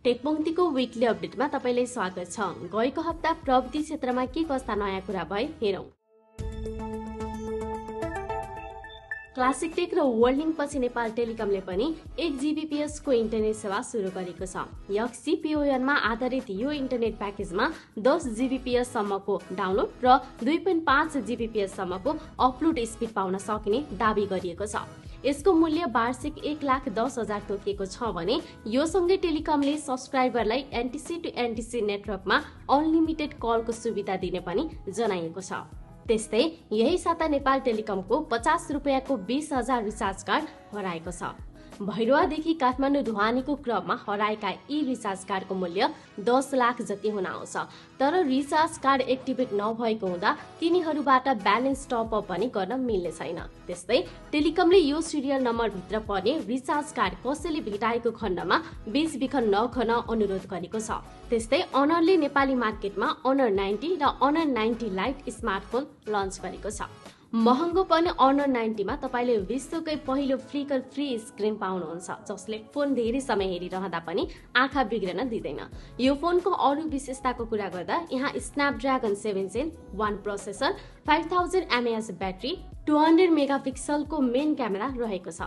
टेकपंक्तिको weekly अपडेटमा तपाईलाई स्वागत छ। गएको हप्ता प्रविधि क्षेत्रमा के कस्ता नयाँ कुरा भए हेरौं। क्लासिक टेक र वर्ल्डिङ पछि नेपाल टेलिकमले पनि 1 जीबीपीएस को इन्टरनेट सेवा सुरु गरेको छ। यक्सी PON मा आधारित यो इन्टरनेट प्याकेजमा 10 जीबीपीएस सम्मको डाउनलोड र 2.5 जीबीपीएस सम्मको अपलोड स्पिड पाउन सकिने दाबी गरिएको छ। यसको मूल्य वार्षिक 1,10,000 तोकिएको छ भने यो सँगै टेलिकमले सब्स्क्राइबरलाई एनटीसी टु एनटीसी नेटवर्कमा अनलिमिटेड कलको सुविधा दिने पनि जनाइएको छ। त्यस्तै यही साता नेपाल टेलिकमको 50 रुपैयाँको 20,000 रिचार्ज कार्ड हराएको छ। भैरवादेखि काठमाडौँ ढुवानीको क्रममा हराएका यी रिचार्ज कार्डको मूल्य 10 लाख जति हुन आउँछ। तर रिचार्ज कार्ड एक्टिभेट नभएको हुँदा तिनीहरूबाट ब्यालेन्स टपअप पनि गर्न मिल्ने छैन। त्यस्तै टेलिकमले यो सिरियल नम्बर भित्र पर्ने रिचार्ज कार्ड कसैले भेटाएको खण्डमा बेचबिखन नगर्न अनुरोध गरेको छ। त्यस्तै अनरले नेपाली मार्केटमा अनर 90 र अनर 90 लाइट स्मार्टफोन लन्च गरेको छ। महँगो पनि अनर 90 मा तपाईले विश्वकै पहिलो फ्री स्क्रिन पाउनुहुन्छ, जसले फोन धेरै समय हेरिरहँदा पनि आँखा बिग्रन दिँदैन। यो फोनको अरु विशेषताको कुरा गर्दा यहाँ Snapdragon 7 Gen 1 processor, 5000 mAh battery, 200 मेगापिक्सलको मेन क्यामेरा रहेको छ।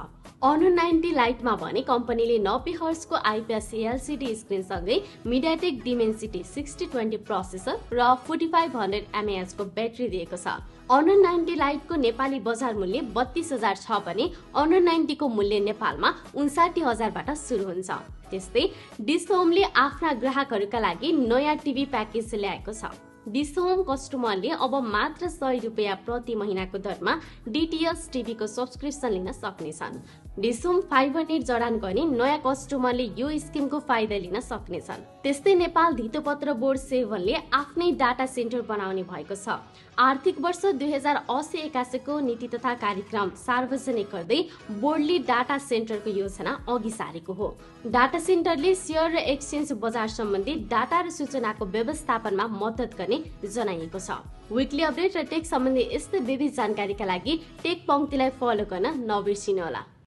अनर 90 लाइटमा भने कम्पनीले 90 हर्जको आइपीएस एलसीडी स्क्रिन सँगै मिडियाटेक डिमेन्सिटी 6020 प्रोसेसर र 4500 mAh को ब्याट्री दिएको छ। अनर 90 लाइटको नेपाली बजार मूल्य 32,000 छ भने अनर 90 को मूल्य नेपालमा 59,000 बाट सुरु हुन्छ। त्यस्तै डिश होमले आफ्ना ग्राहकहरूका लागि नयाँ टिभी प्याकेज ल्याएको छ। डिश होम कस्टमरले अब मात्र 100 रुपैयाँ प्रति महिनाको दरमा डीटीएच टिभीको सब्सक्रिप्सन लिन सक्नेछन्। डिश होम फाइबर नेट जडान गर्ने नयाँ कस्टमरले यो स्किमको फाइदा लिन सक्नेछन्। त्यस्तै नेपाल धितोपत्र बोर्ड 7ले आफ्नै डाटा सेन्टर बनाउने भएको छ। आर्थिक वर्ष 2080-81 को नीति तथा कार्यक्रम सार्वजनिक गर्दै बोर्डले डाटा सेन्टरको योजना अघि सारेको हो। डाटा सेन्टरले शेयर र एक्सचेन्ज बजार सम्बन्धी डाटा र सूचनाको व्यवस्थापनमा मद्दत गर्ने जनाइएको छ। वीकली अपडेट र टेक सम्बन्धी यस्तै विविध जानकारीका लागि टेक पंक्तिलाई फलो गर्न नबिर्सिनुहोला।